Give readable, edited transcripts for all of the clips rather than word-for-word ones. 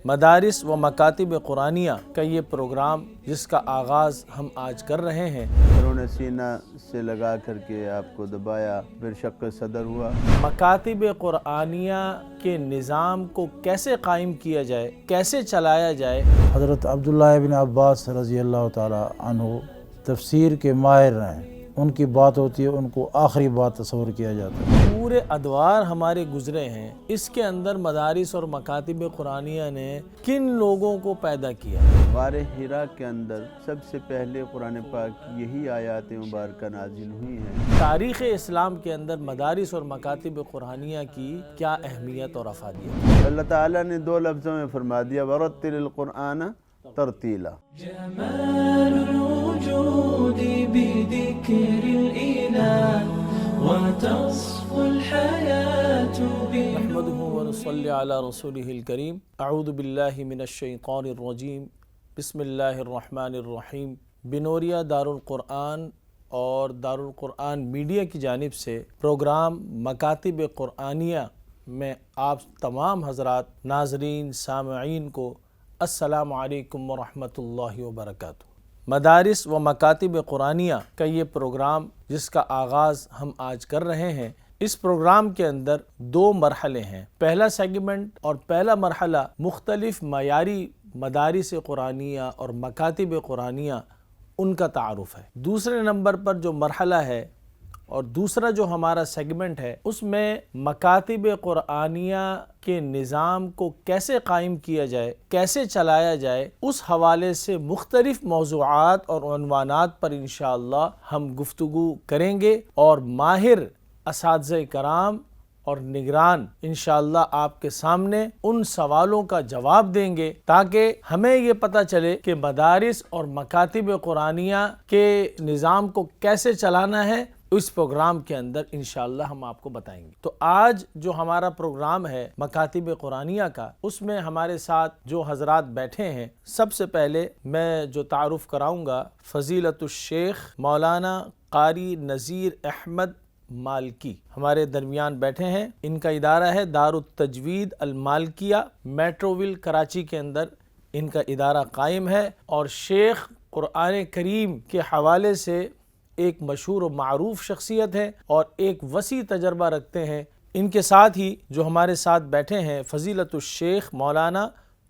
مدارس و مکاتب قرآنیہ کا یہ پروگرام جس کا آغاز ہم آج کر رہے ہیں، انہوں نے سینہ سے لگا کر کے آپ کو دبایا، پھر شق صدر ہوا۔ مکاتب قرآنیہ کے نظام کو کیسے قائم کیا جائے، کیسے چلایا جائے۔ حضرت عبداللہ ابن عباس رضی اللہ تعالی عنہ تفسیر کے ماہر ہیں، ان کی بات ہوتی ہے ان کو آخری بات تصور کیا جاتا ہے۔ پورے ادوار ہمارے گزرے ہیں، اس کے اندر مدارس اور مکاتب قرآنیہ نے کن لوگوں کو پیدا کیا؟ غار حرا کے اندر سب سے پہلے قرآن پاک کی یہی آیات مبارکہ نازل ہوئی ہیں۔ تاریخ اسلام کے اندر مدارس اور مکاتب قرآنیہ کی کیا اہمیت اور افادیت؟ اللہ تعالیٰ نے دو لفظوں میں فرما دیا وَرَتِّلِ الْقُرْآنَ ترتیلا۔ جمال الوجود بذكر الإله وتصفو الحياة نحمده ونصلي على رسوله الكريم اعوذ باللہ من الشیطان الرجیم بسم اللہ الرحمن الرحیم۔ بنوریا دارالقرآن اور دارالقرآن میڈیا کی جانب سے پروگرام مکاتب قرآنیہ میں آپ تمام حضرات ناظرین سامعین کو السلام علیکم ورحمۃ اللہ وبرکاتہ۔ مدارس و مکاتب قرآنیہ کا یہ پروگرام جس کا آغاز ہم آج کر رہے ہیں، اس پروگرام کے اندر دو مرحلے ہیں۔ پہلا سیگمنٹ اور پہلا مرحلہ مختلف معیاری مدارس قرآنیہ اور مکاتب قرآنیہ ان کا تعارف ہے۔ دوسرے نمبر پر جو مرحلہ ہے اور دوسرا جو ہمارا سیگمنٹ ہے، اس میں مکاتب قرآنیہ کے نظام کو کیسے قائم کیا جائے، کیسے چلایا جائے، اس حوالے سے مختلف موضوعات اور عنوانات پر انشاءاللہ ہم گفتگو کریں گے، اور ماہر اساتذہ کرام اور نگران انشاءاللہ آپ کے سامنے ان سوالوں کا جواب دیں گے تاکہ ہمیں یہ پتہ چلے کہ مدارس اور مکاتب قرآنیہ کے نظام کو کیسے چلانا ہے۔ اس پروگرام کے اندر انشاءاللہ ہم آپ کو بتائیں گے۔ تو آج جو ہمارا پروگرام ہے مکاتب قرآنیہ کا، اس میں ہمارے ساتھ جو حضرات بیٹھے ہیں، سب سے پہلے میں جو تعارف کراؤں گا فضیلت الشیخ مولانا قاری نذیر احمد مالکی ہمارے درمیان بیٹھے ہیں۔ ان کا ادارہ ہے دار التجوید المالکیہ، میٹروول کراچی کے اندر ان کا ادارہ قائم ہے، اور شیخ قرآن کریم کے حوالے سے ایک مشہور و معروف شخصیت ہے اور ایک وسیع تجربہ رکھتے ہیں۔ ان کے ساتھ ہی جو ہمارے ساتھ بیٹھے ہیں فضیلت الشیخ مولانا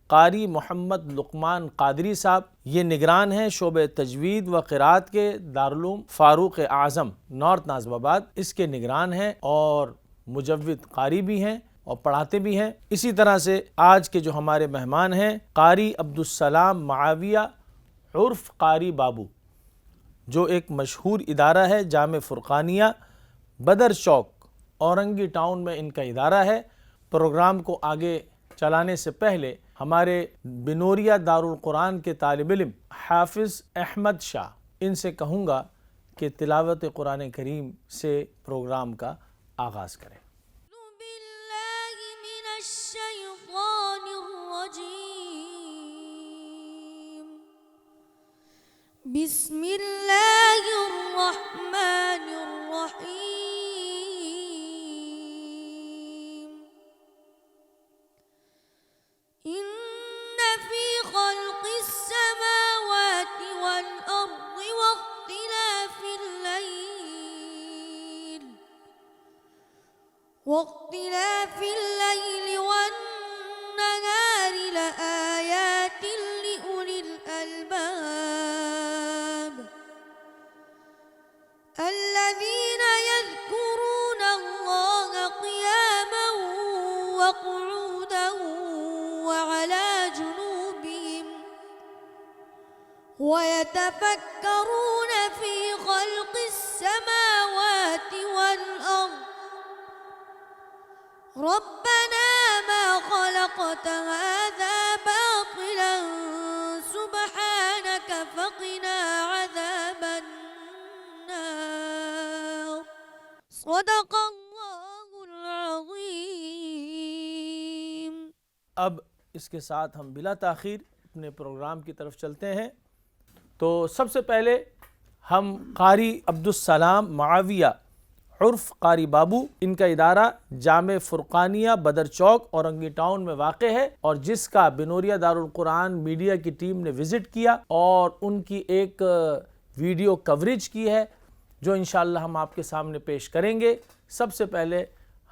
قاری محمد لقمان قادری صاحب، یہ نگران ہیں شعبہ تجوید و قرات کے دارالعلوم فاروق اعظم نارتھ ناظم آباد، اس کے نگران ہیں اور مجود قاری بھی ہیں اور پڑھاتے بھی ہیں۔ اسی طرح سے آج کے جو ہمارے مہمان ہیں قاری عبدالسلام معاویہ عرف قاری بابو، جو ایک مشہور ادارہ ہے جامع فرقانیہ بدر چوک اورنگی ٹاؤن میں ان کا ادارہ ہے۔ پروگرام کو آگے چلانے سے پہلے ہمارے بنوریا دارالقرآن کے طالب علم حافظ احمد شاہ، ان سے کہوں گا کہ تلاوت قرآن کریم سے پروگرام کا آغاز کریں۔ بسم اللہ الرحمن الرحیم۔ ان فی خلق السماوات والارض واختلاف الليل والنهار لآيات لأولي الألباب الذين يذكرون الله قياما وقعودا وعلى جنوبهم ويتفكرون في خلق السماوات والأرض ربنا ما خلقت هذا باطلا سبحانك فقنا عذاب النار صدق اللہ العظیم۔ اب اس کے ساتھ ہم بلا تاخیر اپنے پروگرام کی طرف چلتے ہیں۔ تو سب سے پہلے ہم قاری عبدالسلام معاویہ عرف قاری بابو، ان کا ادارہ جامع فرقانیہ بدر چوک اورنگی ٹاؤن میں واقع ہے، اور جس کا بنوریا دارالقرآن میڈیا کی ٹیم نے وزٹ کیا اور ان کی ایک ویڈیو کوریج کی ہے جو انشاءاللہ ہم آپ کے سامنے پیش کریں گے۔ سب سے پہلے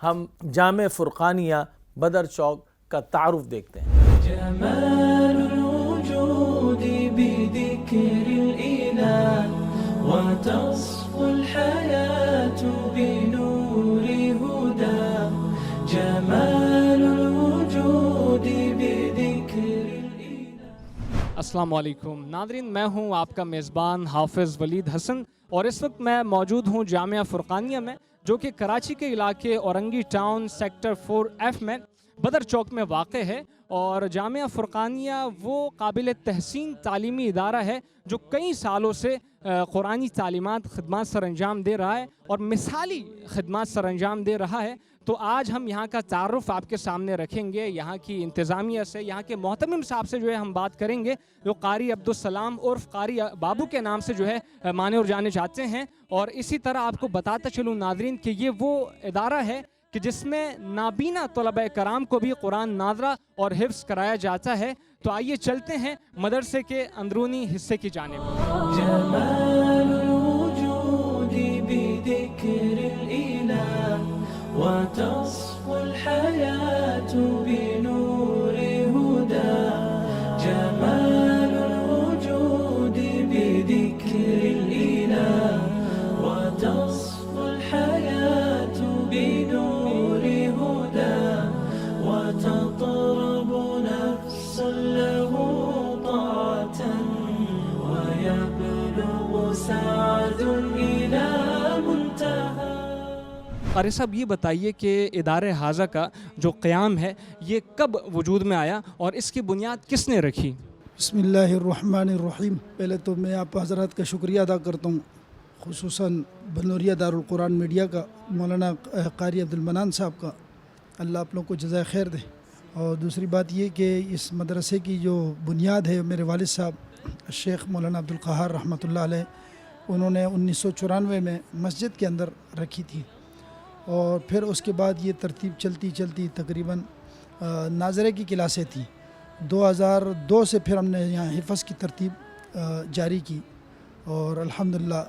ہم جامع فرقانیہ بدر چوک کا تعارف دیکھتے ہیں۔ جمال الوجود بذكر الإله وتصفو الحياة بنور هدى جمال الوجود بذكر الإله۔ السلام علیکم ناظرین، میں ہوں آپ کا میزبان حافظ ولید حسن، اور اس وقت میں موجود ہوں جامعہ فرقانیہ میں، جو کہ کراچی کے علاقے اورنگی ٹاؤن سیکٹر 4F میں بدر چوک میں واقع ہے۔ اور جامعہ فرقانیہ وہ قابل تحسین تعلیمی ادارہ ہے جو کئی سالوں سے قرآنی تعلیمات خدمات سر انجام دے رہا ہے اور مثالی خدمات سر انجام دے رہا ہے۔ تو آج ہم یہاں کا تعارف آپ کے سامنے رکھیں گے، یہاں کی انتظامیہ سے، یہاں کے محتمم صاحب سے جو ہے ہم بات کریں گے، جو قاری عبدالسلام عرف قاری بابو کے نام سے جو ہے مانے اور جانے جاتے ہیں۔ اور اسی طرح آپ کو بتاتا چلوں ناظرین کہ یہ وہ ادارہ ہے کہ جس میں نابینا طلبہ کرام کو بھی قرآن ناظرہ اور حفظ کرایا جاتا ہے۔ تو آئیے چلتے ہیں مدرسے کے اندرونی حصے کی جانب۔ جمال الوجود بذكر الإله وتصفو الحياة بنور هدى جمال الوجود بذكر الإله وتصفو الحياة بنور هدى وتطرب نفس له طاعة ويبلغ سعد إلى منتهى۔ قاری صاحب یہ بتائیے کہ ادارہ حاضہ کا جو قیام ہے یہ کب وجود میں آیا اور اس کی بنیاد کس نے رکھی؟ بسم اللہ الرحمن الرحیم۔ پہلے تو میں آپ حضرات کا شکریہ ادا کرتا ہوں، خصوصاً بنوریا دارالقرآن میڈیا کا، مولانا قاری عبدالمنان صاحب کا، اللہ آپ لوگوں کو جزائے خیر دے۔ اور دوسری بات یہ کہ اس مدرسے کی جو بنیاد ہے میرے والد صاحب شیخ مولانا عبدالقہار رحمۃ اللہ علیہ، انہوں نے 1994 میں مسجد کے اندر رکھی تھی، اور پھر اس کے بعد یہ ترتیب چلتی چلتی تقریباً ناظرے کی کلاسیں تھیں۔ 2002 سے پھر ہم نے یہاں حفظ کی ترتیب جاری کی، اور الحمدللہ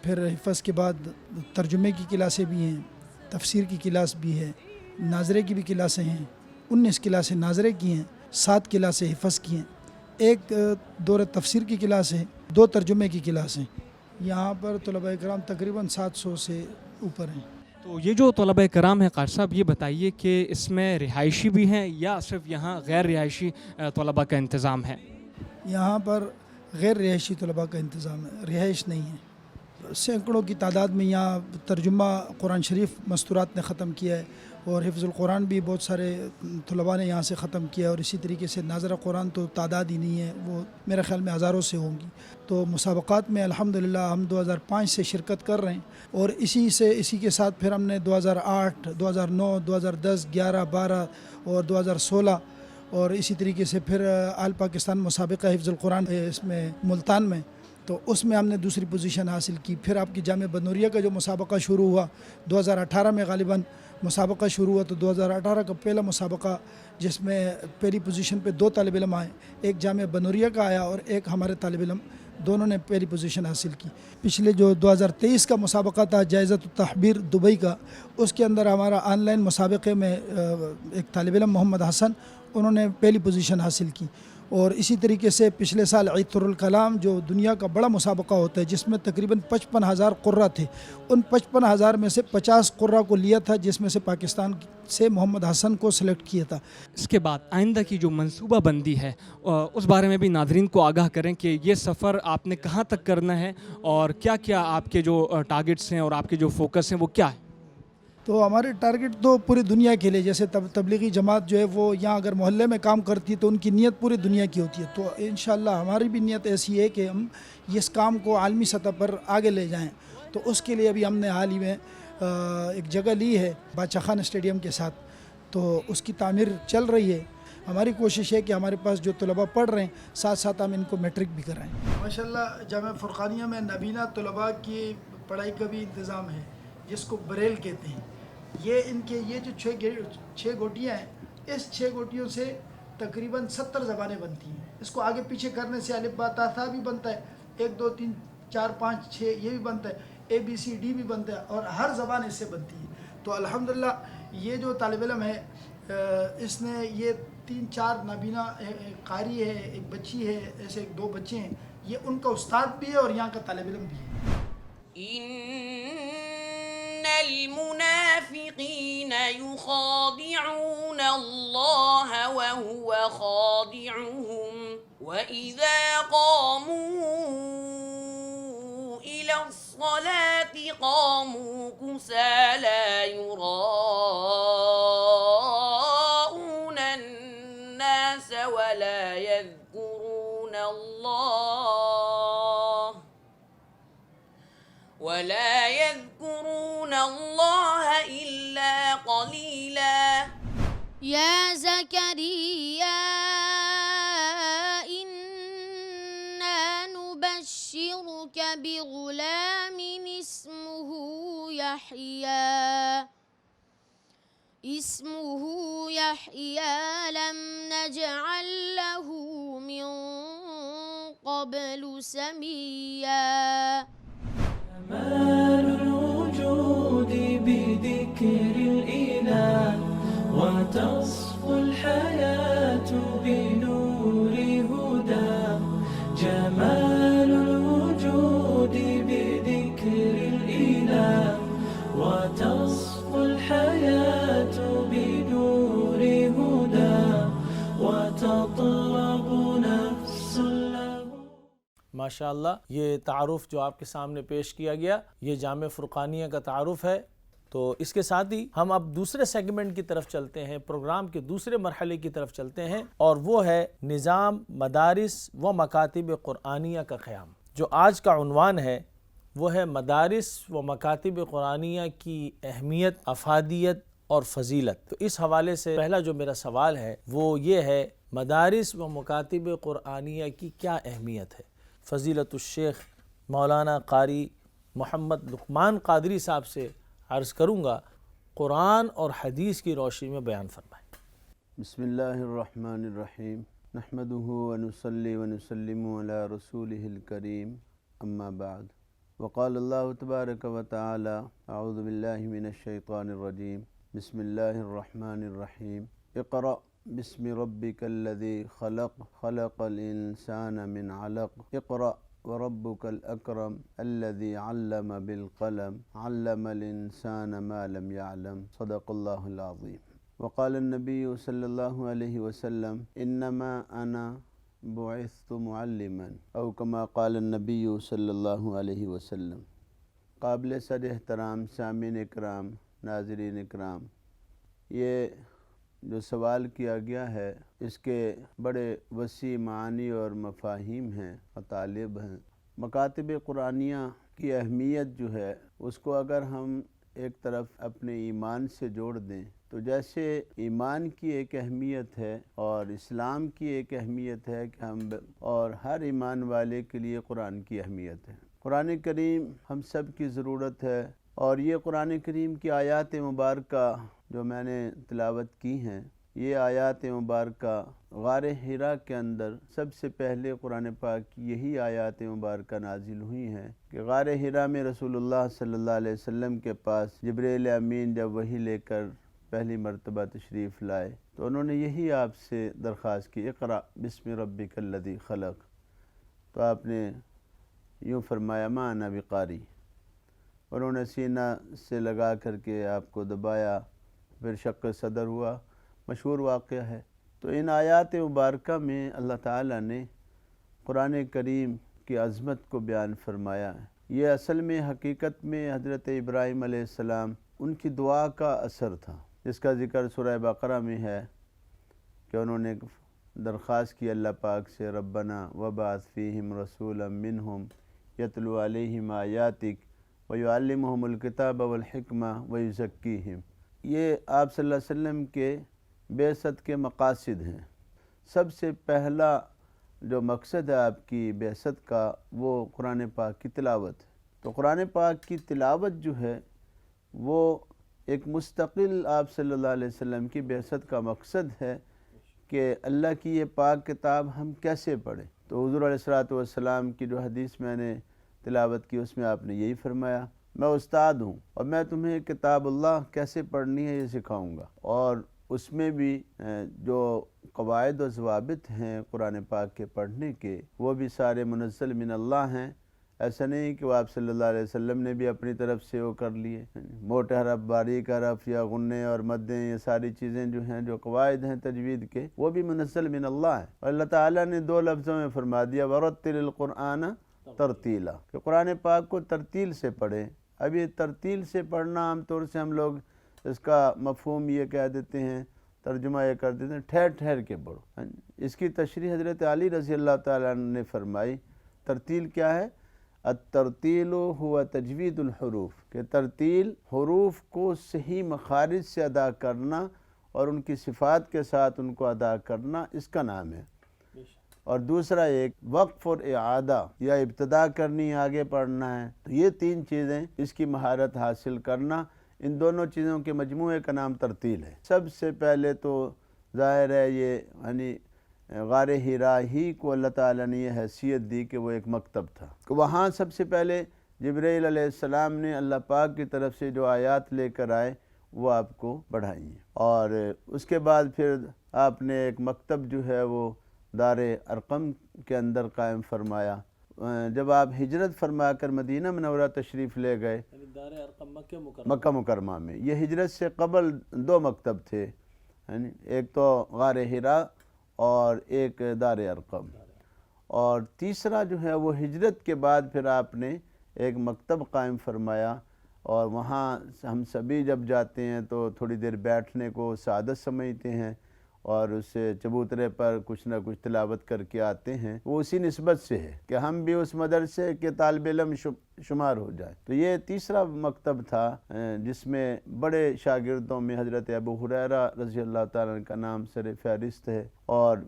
پھر حفظ کے بعد ترجمے کی کلاسیں بھی ہیں، تفسیر کی کلاس بھی ہے، ناظرے کی بھی کلاسیں ہیں، 19 کلاسیں ناظرے کی ہیں، 7 کلاسیں حفظ کی ہیں، ایک دور تفسیر کی کلاس ہے، 2 ترجمے کی کلاسیں۔ یہاں پر طلباء کرام تقریباً 700 سے اوپر ہیں۔ تو یہ جو طلبہ کرام ہیں قاری صاحب، یہ بتائیے کہ اس میں رہائشی بھی ہیں یا صرف یہاں غیر رہائشی طلباء کا انتظام ہے؟ یہاں پر غیر رہائشی طلباء کا انتظام ہے، رہائش نہیں ہے۔ سینکڑوں کی تعداد میں یہاں ترجمہ قرآن شریف مستورات نے ختم کیا ہے، اور حفظ القرآن بھی بہت سارے طلباء نے یہاں سے ختم کیا، اور اسی طریقے سے ناظرہ قرآن تو تعداد ہی نہیں ہے، وہ میرے خیال میں ہزاروں سے ہوں گی۔ تو مسابقات میں الحمدللہ ہم 2005 سے شرکت کر رہے ہیں، اور اسی کے ساتھ پھر ہم نے 2008 2009 2010 11 12 اور 2016 اور اسی طریقے سے پھر آل پاکستان مسابقہ حفظ القرآن اس میں ملتان میں، تو اس میں ہم نے دوسری پوزیشن حاصل کی۔ پھر آپ کی جامعہ بنوریا کا جو مسابقہ شروع ہوا 2018 میں غالباً مسابقہ شروع ہوا، تو 2018 کا پہلا مسابقہ جس میں پہلی پوزیشن پہ 2 طالب علم آئے، ایک جامعہ بنوریا کا آیا اور ایک ہمارے طالب علم، دونوں نے پہلی پوزیشن حاصل کی۔ پچھلے جو 2023 کا مسابقہ تھا جائزۃ التحبیر دبئی کا، اس کے اندر ہمارا آن لائن مسابقے میں ایک طالب علم محمد حسن، انہوں نے پہلی پوزیشن حاصل کی۔ اور اسی طریقے سے پچھلے سال عید الکلام جو دنیا کا بڑا مسابقہ ہوتا ہے، جس میں تقریباً 55,000 قرہ تھے، ان 55,000 میں سے 50 قرہ کو لیا تھا، جس میں سے پاکستان سے محمد حسن کو سلیکٹ کیا تھا۔ اس کے بعد آئندہ کی جو منصوبہ بندی ہے اس بارے میں بھی ناظرین کو آگاہ کریں کہ یہ سفر آپ نے کہاں تک کرنا ہے اور کیا کیا آپ کے جو ٹارگٹس ہیں اور آپ کے جو فوکس ہیں وہ کیا ہے؟ تو ہمارے ٹارگٹ تو پوری دنیا کے لیے، جیسے تبلیغی جماعت جو ہے وہ یہاں اگر محلے میں کام کرتی ہے تو ان کی نیت پوری دنیا کی ہوتی ہے، تو انشاءاللہ ہماری بھی نیت ایسی ہے کہ ہم اس کام کو عالمی سطح پر آگے لے جائیں۔ تو اس کے لیے ابھی ہم نے حال ہی میں ایک جگہ لی ہے بادشاہ خان اسٹیڈیم کے ساتھ، تو اس کی تعمیر چل رہی ہے۔ ہماری کوشش ہے کہ ہمارے پاس جو طلباء پڑھ رہے ہیں ساتھ ساتھ ہم ان کو میٹرک بھی کرائیں۔ ماشاءاللہ جامعہ فرقانیہ میں نابینا طلباء کی پڑھائی کا بھی انتظام ہے، جس کو بریل کہتے ہیں. یہ ان کے یہ جو چھ گوٹیاں ہیں، اس 6 گوٹیوں سے تقریباً 70 زبانیں بنتی ہیں. اس کو آگے پیچھے کرنے سے الف با تا ثا بھی بنتا ہے، 1 2 3 4 5 6 یہ بھی بنتا ہے، ABCD بھی بنتا ہے، اور ہر زبان اس سے بنتی ہے. تو الحمدللہ یہ جو طالب علم ہے اس نے یہ 3 4 نابینا قاری ہے، ایک بچی ہے، ایسے 2 بچے ہیں، یہ ان کا استاد بھی ہے اور یہاں کا طالب علم بھی ہے. إن المنافقين يخادعون الله وهو خادعهم وإذا قاموا إلى الصلاة قاموا كسالى يراءون الناس ولا يذكرون الله إلا قليلا. يا زكريا إنا نبشرك بغلام اسمه يحيى لم نجعل له من قبل سميا. كمال الوجود بذكر الإله وتصفو الحياة بنور هداه. جمال الوجود بذكر الإله وتصفو الحياة بنور هداه وتطلب نفس له. ماشاءاللہ یہ تعارف جو آپ کے سامنے پیش کیا گیا یہ جامع فرقانیہ کا تعارف ہے. تو اس کے ساتھ ہی ہم اب دوسرے سیگمنٹ کی طرف چلتے ہیں، پروگرام کے دوسرے مرحلے کی طرف چلتے ہیں، اور وہ ہے نظام مدارس و مکاتب قرآنیہ کا قیام. جو آج کا عنوان ہے وہ ہے مدارس و مکاتب قرآنیہ کی اہمیت، افادیت اور فضیلت. تو اس حوالے سے پہلا جو میرا سوال ہے وہ یہ ہے، مدارس و مکاتب قرآنیہ کی کیا اہمیت ہے؟ فضیلت الشیخ مولانا قاری محمد لقمان قادری صاحب سے عرض کروں گا، قرآن اور حدیث کی روشنی میں بیان فرمائیں. بسم اللہ الرحمن الرحیم، نحمدہ ونصلی ونسلم علی رسولہ الکریم، اما بعد. وقال اللہ تبارک و تعالی اعوذ باللہ من الشیطان الرجیم، بسم اللہ الرحمن الرحیم. اقرأ بسم ربک الذی خلق، خلق الانسان من علق، اقرأ وربك الأكرم الذي علم بالقلم علم الإنسان ما لم يعلم صدق الله العظيم. وقال النبي صلى الله عليه وسلم إنما أنا بعثت معلما أو كما قال النبي صلى الله عليه وسلم. قابل صد احترام سامعین اکرام، ناظرین اکرام، یہ جو سوال کیا گیا ہے اس کے بڑے وسیع معنی اور مفاہیم ہیں، مطالب ہیں. مکاتب قرآنیہ کی اہمیت جو ہے اس کو اگر ہم ایک طرف اپنے ایمان سے جوڑ دیں تو جیسے ایمان کی ایک اہمیت ہے اور اسلام کی ایک اہمیت ہے کہ اور ہر ایمان والے کے لیے قرآن کی اہمیت ہے. قرآن کریم ہم سب کی ضرورت ہے، اور یہ قرآن کریم کی آیات مبارکہ جو میں نے تلاوت کی ہیں، یہ آیات مبارکہ غار حرا کے اندر سب سے پہلے قرآن پاک کی یہی آیات مبارکہ نازل ہوئی ہیں کہ غار حرا میں رسول اللہ صلی اللہ علیہ وسلم کے پاس جبرائیل امین جب وحی لے کر پہلی مرتبہ تشریف لائے تو انہوں نے یہی آپ سے درخواست کی، اقرأ بسم ربک الذی خلق. تو آپ نے یوں فرمایا ما انا بقاری. انہوں نے سینہ سے لگا کر کے آپ کو دبایا، پھر شق صدر ہوا، مشہور واقعہ ہے. تو ان آیات مبارکہ میں اللہ تعالیٰ نے قرآن کریم کی عظمت کو بیان فرمایا ہے. یہ اصل میں حقیقت میں حضرت ابراہیم علیہ السلام ان کی دعا کا اثر تھا، جس کا ذکر سورہ بقرہ میں ہے کہ انہوں نے درخواست کی اللہ پاک سے، ربنا وبعث فیہم رسولا منہم یتلو علیہم آیاتک ویعلمہم الکتاب والحکمہ ویزکیہم. یہ آپ صلی اللہ علیہ وسلم کے بعثت کے مقاصد ہیں. سب سے پہلا جو مقصد ہے آپ کی بعثت کا وہ قرآن پاک کی تلاوت ہے. تو قرآن پاک کی تلاوت جو ہے وہ ایک مستقل آپ صلی اللہ علیہ وسلم کی بعثت کا مقصد ہے کہ اللہ کی یہ پاک کتاب ہم کیسے پڑھیں۔ تو حضور علیہ السلام کی جو حدیث میں نے تلاوت کی اس میں آپ نے یہی فرمایا، میں استاد ہوں اور میں تمہیں کتاب اللہ کیسے پڑھنی ہے یہ سکھاؤں گا، اور اس میں بھی جو قواعد و ضوابط ہیں قرآن پاک کے پڑھنے کے وہ بھی سارے منزل من اللہ ہیں۔ ایسا نہیں کہ وہ آپ صلی اللہ علیہ وسلم نے بھی اپنی طرف سے وہ کر لیے، موٹے حرف، باریک حرف یا غنّے اور مدیں، یہ ساری چیزیں جو ہیں جو قواعد ہیں تجوید کے وہ بھی منزل من اللہ ہیں۔ اور اللہ تعالیٰ نے 2 لفظوں میں فرما دیا وَرَتِّلِ الْقُرْآنَ ترتیلا، کہ قرآن پاک کو ترتیل سے پڑھیں۔ اب یہ ترتیل سے پڑھنا عام طور سے ہم لوگ اس کا مفہوم یہ کہہ دیتے ہیں، ترجمہ یہ کر دیتے ہیں ٹھہر ٹھہر کے پڑھو۔ اس کی تشریح حضرت علی رضی اللہ تعالیٰ عنہ نے فرمائی، ترتیل کیا ہے؟ الترتیل هو تجوید الحروف، کہ ترتیل حروف کو صحیح مخارج سے ادا کرنا اور ان کی صفات کے ساتھ ان کو ادا کرنا، اس کا نام ہے۔ اور دوسرا ایک وقف اور اعادہ، یا ابتدا کرنی آگے پڑھنا ہے، تو یہ 3 چیزیں اس کی مہارت حاصل کرنا، ان دونوں چیزوں کے مجموعے کا نام ترتیل ہے۔ سب سے پہلے تو ظاہر ہے یہ یعنی غار حرا ہی کو اللہ تعالیٰ نے یہ حیثیت دی کہ وہ ایک مکتب تھا، کہ وہاں سب سے پہلے جبرائیل علیہ السلام نے اللہ پاک کی طرف سے جو آیات لے کر آئے وہ آپ کو پڑھائی ہیں، اور اس کے بعد پھر آپ نے ایک مکتب جو ہے وہ دار ارقم کے اندر قائم فرمایا۔ جب آپ ہجرت فرما کر مدینہ منورہ تشریف لے گئے، دار ارقم مکہ مکرمہ میں، یہ ہجرت سے قبل 2 مکتب تھے، ایک تو غار حرا اور ایک دار ارقم، اور تیسرا جو ہے وہ ہجرت کے بعد پھر آپ نے ایک مکتب قائم فرمایا، اور وہاں ہم سبھی جب جاتے ہیں تو تھوڑی دیر بیٹھنے کو سعادت سمجھتے ہیں اور اس چبوترے پر کچھ نہ کچھ تلاوت کر کے آتے ہیں، وہ اسی نسبت سے ہے کہ ہم بھی اس مدرسے کے طالب علم شمار ہو جائے۔ تو یہ تیسرا مکتب تھا جس میں بڑے شاگردوں میں حضرت ابو ہریرہ رضی اللہ تعالیٰ عنہ کا نام سر فہرست ہے، اور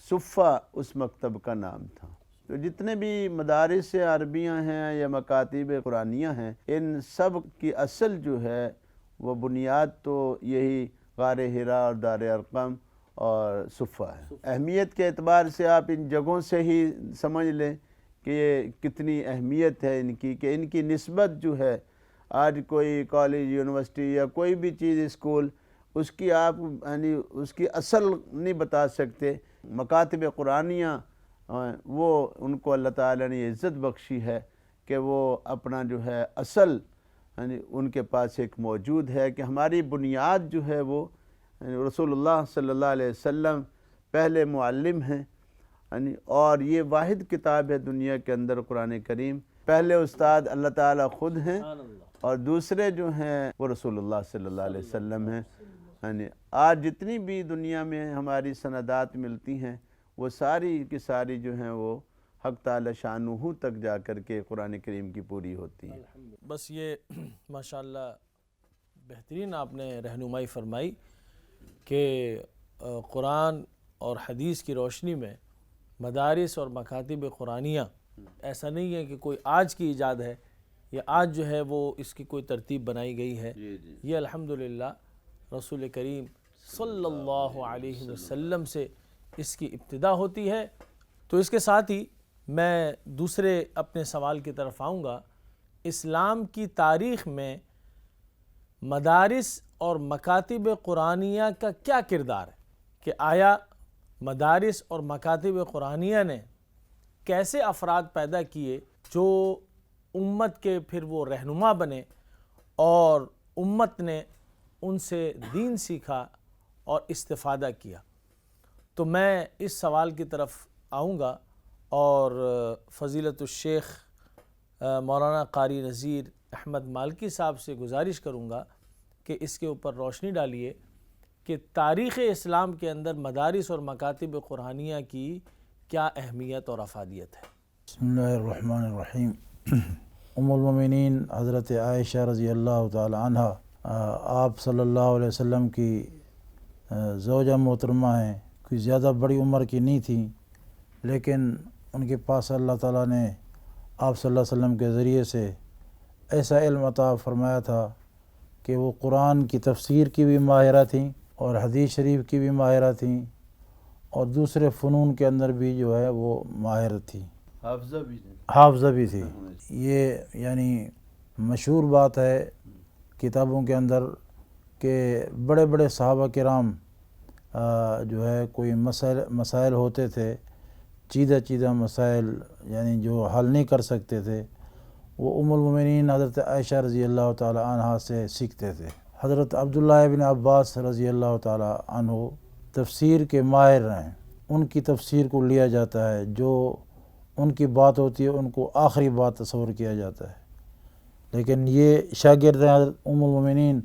صفہ اس مکتب کا نام تھا۔ تو جتنے بھی مدارس عربیہ ہیں یا مکاتب قرآنیہ ہیں، ان سب کی اصل جو ہے وہ بنیاد تو یہی غار حرا اور دار ارقم اور صفہ ہے۔ اہمیت کے اعتبار سے آپ ان جگہوں سے ہی سمجھ لیں کہ یہ کتنی اہمیت ہے ان کی، کہ ان کی نسبت جو ہے آج کوئی کالج، یونیورسٹی یا کوئی بھی چیز اسکول، اس کی آپ یعنی اس کی اصل نہیں بتا سکتے۔ مکاتب قرآنیہ وہ ان کو اللہ تعالیٰ نے یہ عزت بخشی ہے کہ وہ اپنا جو ہے اصل یعنی ان کے پاس ایک موجود ہے، کہ ہماری بنیاد جو ہے وہ رسول اللہ صلی اللہ علیہ وسلم پہلے معلم ہیں، اور یہ واحد کتاب ہے دنیا کے اندر قرآن کریم، پہلے استاد اللہ تعالیٰ خود ہیں اور دوسرے جو ہیں وہ رسول اللہ صلی اللہ علیہ وسلم ہیں۔ آج جتنی بھی دنیا میں ہماری سندات ملتی ہیں وہ ساری کی ساری جو ہیں وہ حق تعالی شانہ تک جا کر کے قرآن کریم کی پوری ہوتی ہیں۔ بس یہ ماشاءاللہ بہترین آپ نے رہنمائی فرمائی کہ قرآن اور حدیث کی روشنی میں مدارس اور مکاتب قرآنیہ ایسا نہیں ہے کہ کوئی آج کی ایجاد ہے یا آج جو ہے وہ اس کی کوئی ترتیب بنائی گئی ہے، یہ الحمدللہ رسول کریم صلی اللہ علیہ وسلم سے اس کی ابتدا ہوتی ہے۔ تو اس کے ساتھ ہی میں دوسرے اپنے سوال کی طرف آؤں گا۔ اسلام کی تاریخ میں مدارس اور مکاتب قرآنیہ کا کیا کردار ہے، کہ آیا مدارس اور مکاتب قرآنیہ نے کیسے افراد پیدا کیے جو امت کے پھر وہ رہنما بنے اور امت نے ان سے دین سیکھا اور استفادہ کیا؟ تو میں اس سوال کی طرف آؤں گا اور فضیلت الشیخ مولانا قاری نذیر احمد مالکی صاحب سے گزارش کروں گا کہ اس کے اوپر روشنی ڈالیے کہ تاریخ اسلام کے اندر مدارس اور مکاتب قرآنیہ کی کیا اہمیت اور افادیت ہے۔ بسم اللہ الرحمن الرحیم۔ ام المومنین حضرت عائشہ رضی اللہ تعالی عنہ آپ صلی اللہ علیہ وسلم کی زوجہ محترمہ ہیں، کوئی زیادہ بڑی عمر کی نہیں تھیں، لیکن ان کے پاس اللہ تعالیٰ نے آپ صلی اللہ علیہ وسلم کے ذریعے سے ایسا علم عطا فرمایا تھا کہ وہ قرآن کی تفسیر کی بھی ماہرہ تھیں اور حدیث شریف کی بھی ماہرہ تھیں اور دوسرے فنون کے اندر بھی جو ہے وہ ماہر تھی، حافظہ بھی تھی۔ یہ یعنی مشہور بات ہے کتابوں کے اندر کہ بڑے بڑے صحابہ کرام جو ہے کوئی مسائل ہوتے تھے، چیدہ مسائل یعنی جو حل نہیں کر سکتے تھے، وہ ام المومنین حضرت عائشہ رضی اللہ تعالی عنہ سے سیکھتے تھے۔ حضرت عبداللہ ابن عباس رضی اللہ تعالی عنہ تفسیر کے ماہر ہیں، ان کی تفسیر کو لیا جاتا ہے، جو ان کی بات ہوتی ہے ان کو آخری بات تصور کیا جاتا ہے، لیکن یہ شاگرد ہیں حضرت ام المومنین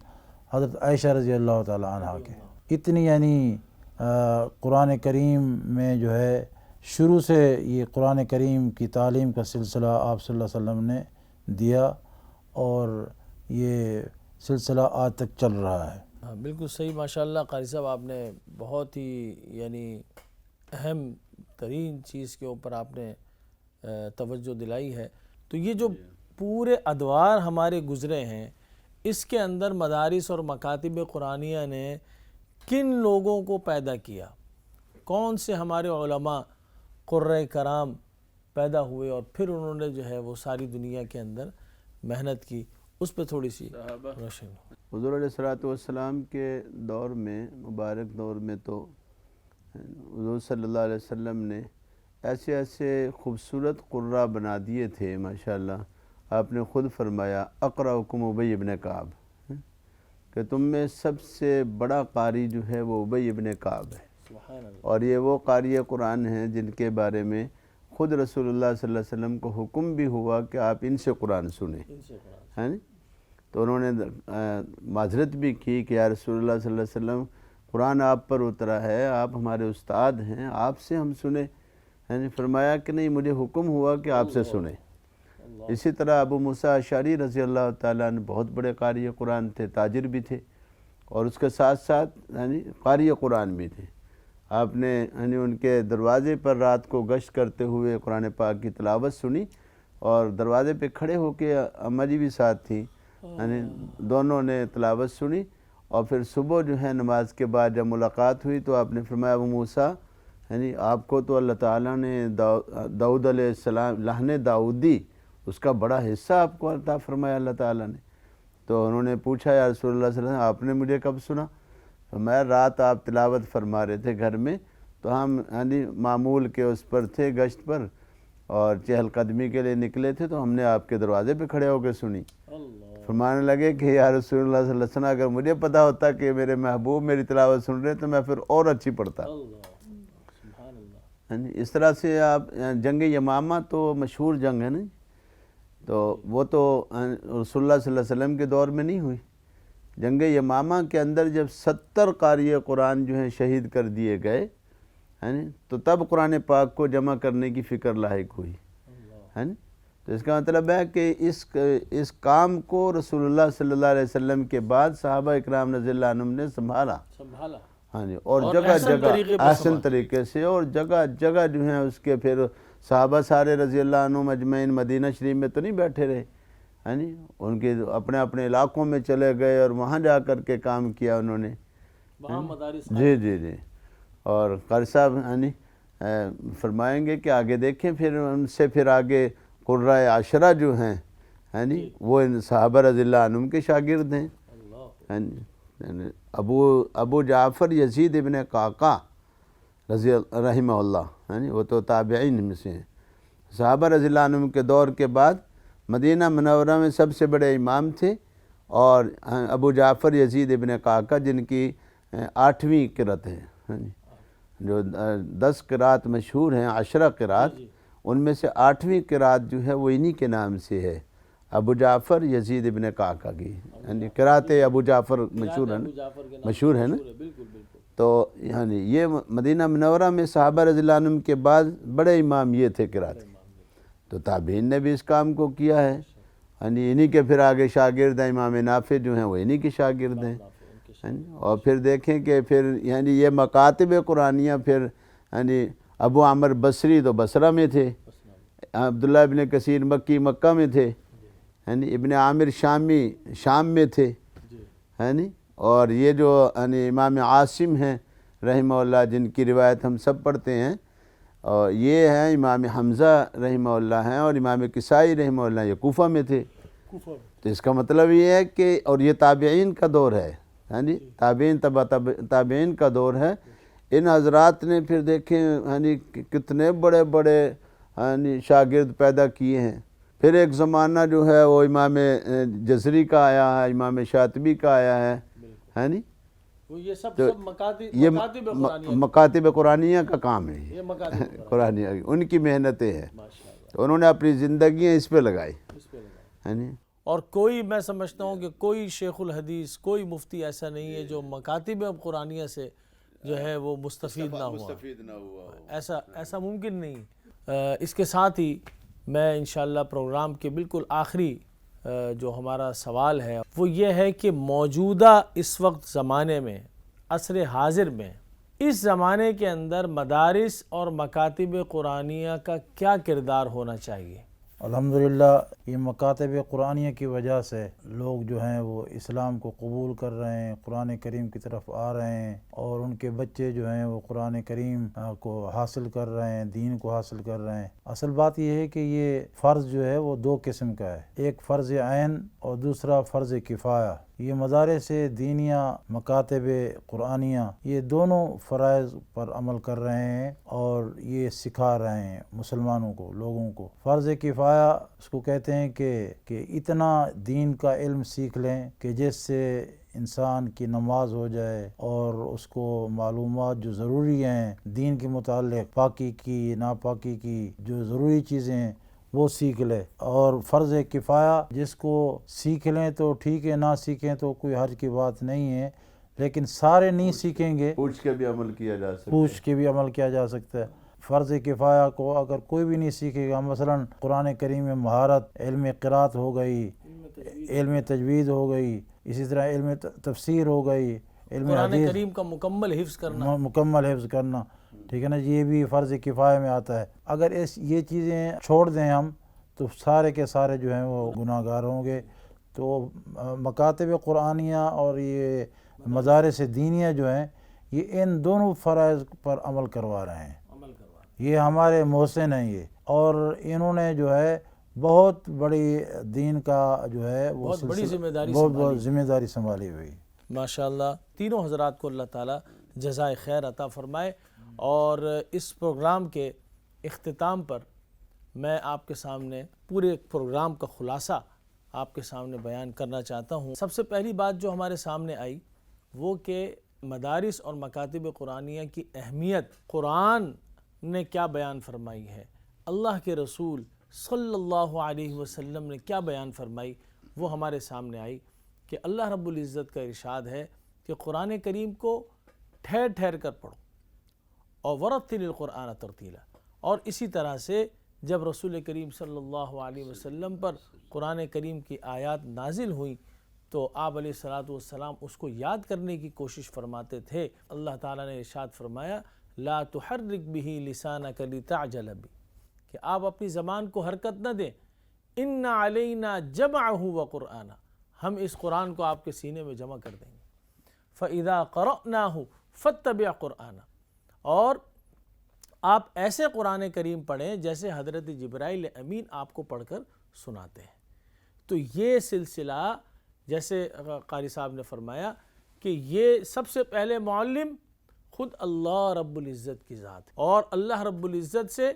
حضرت عائشہ رضی اللہ تعالی عنہ کے۔ اتنی یعنی قرآن کریم میں جو ہے شروع سے یہ قرآن کریم کی تعلیم کا سلسلہ آپ صلی اللہ علیہ وسلم نے دیا اور یہ سلسلہ آج تک چل رہا ہے۔ ہاں بالکل صحیح، ماشاءاللہ قاری صاحب آپ نے بہت ہی یعنی اہم ترین چیز کے اوپر آپ نے توجہ دلائی ہے۔ تو یہ جو پورے ادوار ہمارے گزرے ہیں، اس کے اندر مدارس اور مکاتب قرآنیہ نے کن لوگوں کو پیدا کیا؟ کون سے ہمارے علماء قرۂ کرام پیدا ہوئے اور پھر انہوں نے جو ہے وہ ساری دنیا کے اندر محنت کی؟ اس پہ تھوڑی سی روشن۔ حضور علیہ الصلوۃ والسلام کے دور میں، مبارک دور میں، تو حضور صلی اللہ علیہ وسلم نے ایسے ایسے خوبصورت قراء بنا دیے تھے ماشاءاللہ۔ آپ نے خود فرمایا اقرأکم ابی ابن کعب، کہ تم میں سب سے بڑا قاری جو ہے وہ ابی ابن کعب ہے، اور یہ وہ قاری قرآن ہیں جن کے بارے میں خود رسول اللہ صلی اللہ علیہ وسلم کو حکم بھی ہوا کہ آپ ان سے قرآن سنیں، ہے نا؟ تو انہوں نے معذرت بھی کی کہ یا رسول اللہ صلی اللہ علیہ وسلم، قرآن آپ پر اترا ہے، آپ ہمارے استاد ہیں، آپ سے ہم سنیں، یعنی فرمایا کہ نہیں، مجھے حکم ہوا کہ آپ سے سنیں۔ اسی طرح ابو موسیٰ اشعری رضی اللہ تعالیٰ عنہ بہت بڑے قاری قرآن تھے، تاجر بھی تھے، اور اس کے ساتھ ساتھ یعنی قاری قرآن بھی تھے۔ آپ نے یعنی ان کے دروازے پر رات کو گشت کرتے ہوئے قرآن پاک کی تلاوت سنی، اور دروازے پہ کھڑے ہو کے اماں جی بھی ساتھ تھیں، یعنی دونوں نے تلاوت سنی، اور پھر صبح جو ہے نماز کے بعد جب ملاقات ہوئی تو آپ نے فرمایا ابو موسیٰ، یعنی آپ کو تو اللہ تعالیٰ نے داؤد علیہ السلام لہن داؤدی، اس کا بڑا حصہ آپ کو عطا فرمایا اللہ تعالیٰ نے۔ تو انہوں نے پوچھا یا رسول اللہ صلی اللہ علیہ وسلم، آپ نے مجھے کب سنا؟ فرمایا رات آپ تلاوت فرما رہے تھے گھر میں، تو ہم یعنی معمول کے اس پر تھے، گشت پر، اور چہل قدمی کے لیے نکلے تھے، تو ہم نے آپ کے دروازے پہ کھڑے ہو کے سنی۔ فرمانے لگے کہ یا رسول اللہ صلی اللہ علیہ وسلم، اگر مجھے پتا ہوتا کہ میرے محبوب میری تلاوت سن رہے تو میں پھر اور اچھی پڑھتا۔ اس طرح سے آپ جنگ یمامہ تو مشہور جنگ ہے نا، تو وہ تو رسول اللہ صلی اللہ علیہ وسلم کے دور میں نہیں ہوئی۔ جنگ یمامہ کے اندر جب 70 قاری قرآن جو ہیں شہید کر دیے گئے، تو تب قرآن پاک کو جمع کرنے کی فکر لاحق ہوئی، ہے نا؟ تو اس کا مطلب ہے کہ اس کام کو رسول اللہ صلی اللہ علیہ وسلم کے بعد صحابہ اکرام رضی اللہ عنہم نے سنبھالا، ہاں جی، اور جگہ جگہ احسن طریقے سے، اور جگہ جگہ جو ہیں اس کے پھر صحابہ سارے رضی اللہ عنہم اجمعین مدینہ شریف میں تو نہیں بیٹھے رہے، ہے نا؟ ان کے اپنے اپنے علاقوں میں چلے گئے اور وہاں جا کر کے کام کیا انہوں نے، جی جی جی۔ اور قاری صاحب فرمائیں گے کہ آگے دیکھیں، پھر ان سے پھر آگے قرۂ عشرہ جو ہیں، وہ صحابہ رضی اللہ عنہم کے شاگرد ہیں۔ ابو جعفر یزید ابن قعقاع رضی رحمہ اللہ، وہ تو تابعین میں سے ہیں۔ صحابہ رضی اللہ عنہم کے دور کے بعد مدینہ منورہ میں سب سے بڑے امام تھے، اور ابو جعفر یزید ابن قعقاع جن کی 8ویں قرأت ہے، جو 10 قرأت مشہور ہیں، 10 قرأت، ان میں سے 8ویں قرأت جو ہے وہ انہی کے نام سے ہے، ابو جعفر یزید ابن قعقاع کی، یعنی قرأت ابو جعفر مشہور ہے نا۔ تو یعنی یہ مدینہ منورہ میں صحابہ رضی اللہ عنہم کے بعد بڑے امام یہ تھے قرأت، تو تابعین نے بھی اس کام کو کیا ہے، یعنی انہی کے پھر آگے شاگرد ہیں، امام نافع جو ہیں وہ انہی کے شاگرد ہیں۔ اور پھر دیکھیں کہ پھر یعنی یہ مکاتب قرآنیہ پھر یعنی ابو عمر بصری تو بصرہ میں تھے، عبداللہ ابن کثیر مکی مکہ میں تھے، یعنی ابن عامر شامی شام میں تھے، ہے نہیں. اور یہ جو یعنی امام عاصم ہیں رحمہ اللہ جن کی روایت ہم سب پڑھتے ہیں، اور یہ ہیں امام حمزہ رحمہ اللہ ہیں، اور امام کسائی رحمہ اللہ یہ کوفہ میں تھے. تو اس کا مطلب یہ ہے کہ اور یہ تابعین کا دور ہے، ہاں جی، تابعین تابعین کا دور ہے. ان حضرات نے پھر دیکھیں یعنی کتنے بڑے بڑے یعنی شاگرد پیدا کیے ہیں. پھر ایک زمانہ جو ہے وہ امام جزری کا آیا ہے، امام شاطبی کا آیا ہے نہیں. وہ یہ سب تو یہ مکاتب قرآنیہ مکاتب قرآنیہ کا کام ہے، یہ مکاتب قرآنیہ ان کی محنتیں ہیں. تو انہوں نے اپنی زندگیاں اس پہ لگائی، ہے نہیں. اور کوئی میں سمجھتا ہوں کہ کوئی شیخ الحدیث، کوئی مفتی ایسا نہیں ہے جو مکاتب قرآنیہ سے جو ہے وہ مستفید نہ ہوا. ایسا ممکن نہیں. اس کے ساتھ ہی میں انشاءاللہ پروگرام کے بالکل آخری جو ہمارا سوال ہے وہ یہ ہے کہ موجودہ اس وقت زمانے میں، عصر حاضر میں، اس زمانے کے اندر مدارس اور مکاتب قرآنیہ کا کیا کردار ہونا چاہیے؟ الحمدللہ یہ مکاتب قرآنیہ کی وجہ سے لوگ جو ہیں وہ اسلام کو قبول کر رہے ہیں، قرآن کریم کی طرف آ رہے ہیں، اور ان کے بچے جو ہیں وہ قرآن کریم کو حاصل کر رہے ہیں، دین کو حاصل کر رہے ہیں. اصل بات یہ ہے کہ یہ فرض جو ہے وہ دو قسم کا ہے، ایک فرض عین اور دوسرا فرض کفایہ. یہ مدارس دینیہ، مکاتب قرآنیہ، یہ دونوں فرائض پر عمل کر رہے ہیں اور یہ سکھا رہے ہیں مسلمانوں کو، لوگوں کو. فرض کفایہ اس کو کہتے ہیں کہ اتنا دین کا علم سیکھ لیں کہ جس سے انسان کی نماز ہو جائے اور اس کو معلومات جو ضروری ہیں دین کے متعلق، پاکی کی، ناپاکی کی، جو ضروری چیزیں ہیں وہ سیکھ لے. اور فرض کفایہ جس کو سیکھ لیں تو ٹھیک ہے، نہ سیکھیں تو کوئی حرج کی بات نہیں ہے، لیکن سارے نہیں سیکھیں گے، پوچھ کے بھی عمل کیا جا سکتا ہے. پوچھ کے بھی عمل کیا جا سکتا ہے. فرض کفایہ کو اگر کوئی بھی نہیں سیکھے گا، مثلا قرآن کریم میں مہارت، علم قرات ہو گئی، علم تجوید ہو گئی، اسی طرح علم تفسیر ہو گئی، علم قرآن حدیث کریم کا مکمل حفظ کرنا، مکمل حفظ کرنا، ٹھیک ہے نا، یہ بھی فرض کفایہ میں آتا ہے. اگر یہ چیزیں چھوڑ دیں ہم تو سارے کے سارے جو ہیں وہ گناہ گار ہوں گے. تو مکاتب قرآنیہ اور یہ مدارس دینیہ جو ہیں یہ ان دونوں فرائض پر عمل کروا رہے ہیں. یہ ہمارے محسن ہیں یہ، اور انہوں نے جو ہے بہت بڑی دین کا جو ہے وہ بہت بڑی ذمہ داری سنبھالی ہوئی. ماشاءاللہ تینوں حضرات کو اللہ تعالیٰ جزائے خیر عطا فرمائے. اور اس پروگرام کے اختتام پر میں آپ کے سامنے پورے پروگرام کا خلاصہ آپ کے سامنے بیان کرنا چاہتا ہوں. سب سے پہلی بات جو ہمارے سامنے آئی وہ کہ مدارس اور مکاتب قرآنیہ کی اہمیت قرآن نے کیا بیان فرمائی ہے، اللہ کے رسول صلی اللہ علیہ وسلم نے کیا بیان فرمائی، وہ ہمارے سامنے آئی کہ اللہ رب العزت کا ارشاد ہے کہ قرآن کریم کو ٹھہر ٹھہر کر پڑھو اور ورتل القرآن ترتیلا. اور اسی طرح سے جب رسول کریم صلی اللہ علیہ وسلم پر قرآن کریم کی آیات نازل ہوئیں تو آپ علیہ الصلاۃ والسلام اس کو یاد کرنے کی کوشش فرماتے تھے. اللہ تعالیٰ نے ارشاد فرمایا لا تحرک به لسانک لتعجل به، کہ آپ اپنی زبان کو حرکت نہ دیں. ان علینا جمعہ وقرآنہ، ہم اس قرآن کو آپ کے سینے میں جمع کر دیں گے. فاذا قرأناہ فاتبع قرآنہ، اور آپ ایسے قرآن کریم پڑھیں جیسے حضرت جبرائیل امین آپ کو پڑھ کر سناتے ہیں. تو یہ سلسلہ جیسے قاری صاحب نے فرمایا کہ یہ سب سے پہلے معلم خود اللہ رب العزت کی ذات ہے، اور اللہ رب العزت سے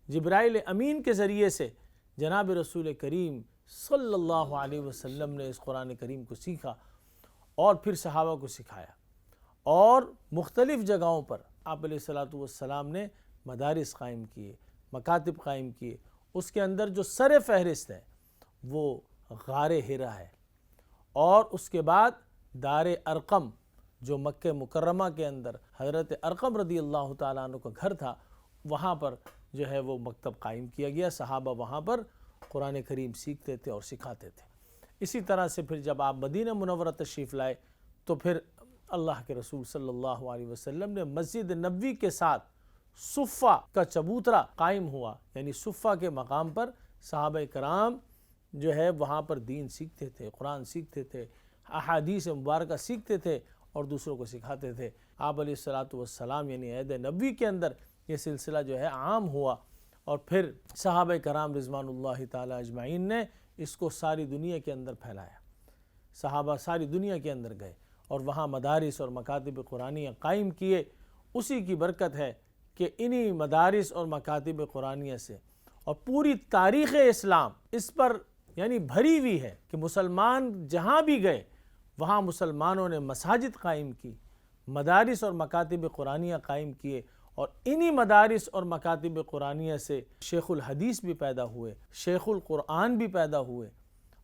جبرائیل امین کے ذریعے سے جناب رسول کریم صلی اللہ علیہ وسلم نے اس قرآن کریم کو سیکھا اور پھر صحابہ کو سکھایا. اور مختلف جگہوں پر آپ علیہ الصلاۃ والسلام نے مدارس قائم کیے، مکاتب قائم کیے. اس کے اندر جو سر فہرست ہے وہ غار حرا ہے، اور اس کے بعد دار ارقم جو مکہ مکرمہ کے اندر حضرت ارقم رضی اللہ تعالیٰ عنہ کا گھر تھا، وہاں پر جو ہے وہ مکتب قائم کیا گیا. صحابہ وہاں پر قرآن کریم سیکھتے تھے اور سکھاتے تھے. اسی طرح سے پھر جب آپ مدینہ منورہ تشریف لائے تو پھر اللہ کے رسول صلی اللہ علیہ وسلم نے مسجد نبوی کے ساتھ صفہ کا چبوترا قائم ہوا، یعنی صفہ کے مقام پر صحابہ کرام جو ہے وہاں پر دین سیکھتے تھے، قرآن سیکھتے تھے، احادیث مبارکہ سیکھتے تھے اور دوسروں کو سکھاتے تھے۔ آپ علیہ الصلاۃ والسلام یعنی عہد نبوی کے اندر یہ سلسلہ جو ہے عام ہوا، اور پھر صحابہ کرام رضوان اللہ تعالی اجمعین نے اس کو ساری دنیا کے اندر پھیلایا۔ صحابہ ساری دنیا کے اندر گئے اور وہاں مدارس اور مکاتب قرآنیہ قائم کیے۔ اسی کی برکت ہے کہ انہی مدارس اور مکاتب قرآنیہ سے اور پوری تاریخ اسلام اس پر یعنی بھری ہوئی ہے کہ مسلمان جہاں بھی گئے وہاں مسلمانوں نے مساجد قائم کی، مدارس اور مکاتب قرآنیہ قائم کیے، اور انہی مدارس اور مکاتب قرآنیہ سے شیخ الحدیث بھی پیدا ہوئے، شیخ القرآن بھی پیدا ہوئے،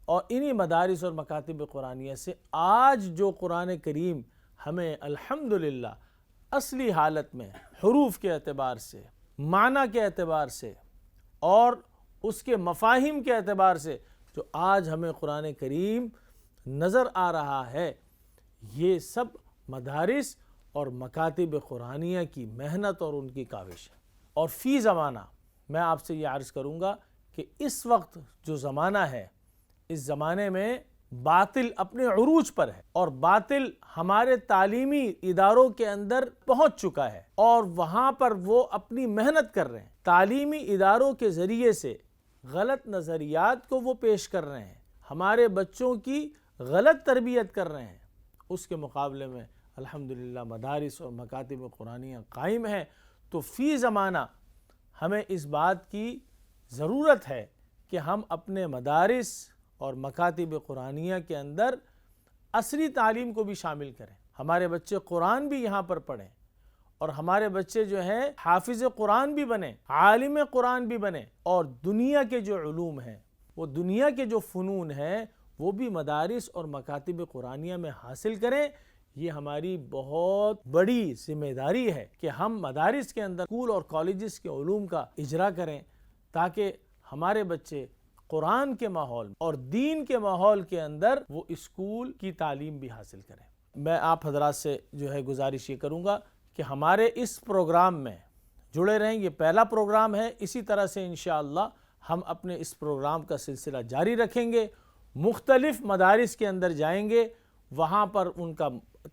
اور انہی مدارس اور مکاتب قرآنیہ سے آج جو قرآن کریم ہمیں الحمدللہ اصلی حالت میں حروف کے اعتبار سے، معنی کے اعتبار سے اور اس کے مفاہیم کے اعتبار سے جو آج ہمیں قرآن کریم نظر آ رہا ہے، یہ سب مدارس اور مکاتب قرآنیہ کی محنت اور ان کی کاوش ہے۔ اور فی زمانہ میں آپ سے یہ عرض کروں گا کہ اس وقت جو زمانہ ہے، اس زمانے میں باطل اپنے عروج پر ہے، اور باطل ہمارے تعلیمی اداروں کے اندر پہنچ چکا ہے، اور وہاں پر وہ اپنی محنت کر رہے ہیں۔ تعلیمی اداروں کے ذریعے سے غلط نظریات کو وہ پیش کر رہے ہیں، ہمارے بچوں کی غلط تربیت کر رہے ہیں۔ اس کے مقابلے میں الحمدللہ مدارس اور مکاتب قرآنیہ قائم ہیں۔ تو فی زمانہ ہمیں اس بات کی ضرورت ہے کہ ہم اپنے مدارس اور مکاتب قرآنیہ کے اندر عصری تعلیم کو بھی شامل کریں، ہمارے بچے قرآن بھی یہاں پر پڑھیں، اور ہمارے بچے جو ہیں حافظ قرآن بھی بنیں، عالم قرآن بھی بنیں، اور دنیا کے جو علوم ہیں، وہ دنیا کے جو فنون ہیں، وہ بھی مدارس اور مکاتب قرآنیہ میں حاصل کریں۔ یہ ہماری بہت بڑی ذمہ داری ہے کہ ہم مدارس کے اندر اسکول اور کالجز کے علوم کا اجرا کریں، تاکہ ہمارے بچے قرآن کے ماحول اور دین کے ماحول کے اندر وہ اسکول کی تعلیم بھی حاصل کریں۔ میں آپ حضرات سے جو ہے گزارش یہ کروں گا کہ ہمارے اس پروگرام میں جڑے رہیں۔ یہ پہلا پروگرام ہے، اسی طرح سے انشاءاللہ ہم اپنے اس پروگرام کا سلسلہ جاری رکھیں گے، مختلف مدارس کے اندر جائیں گے، وہاں پر ان کا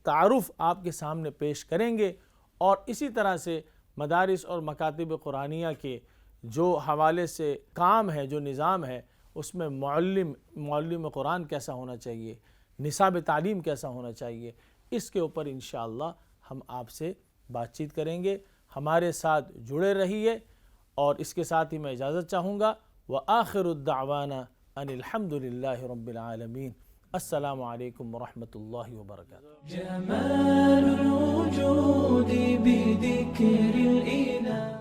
تعارف آپ کے سامنے پیش کریں گے، اور اسی طرح سے مدارس اور مکاتب قرآنیہ کے جو حوالے سے کام ہے، جو نظام ہے، اس میں معلم قرآن کیسا ہونا چاہیے، نصاب تعلیم کیسا ہونا چاہیے، اس کے اوپر انشاءاللہ ہم آپ سے بات چیت کریں گے۔ ہمارے ساتھ جڑے رہیے، اور اس کے ساتھ ہی میں اجازت چاہوں گا۔ وآخر الدعوانا ان الحمد للہ رب العالمین۔ السلام علیکم ورحمۃ اللہ وبرکاتہ۔ جمال الوجود بذكر الإله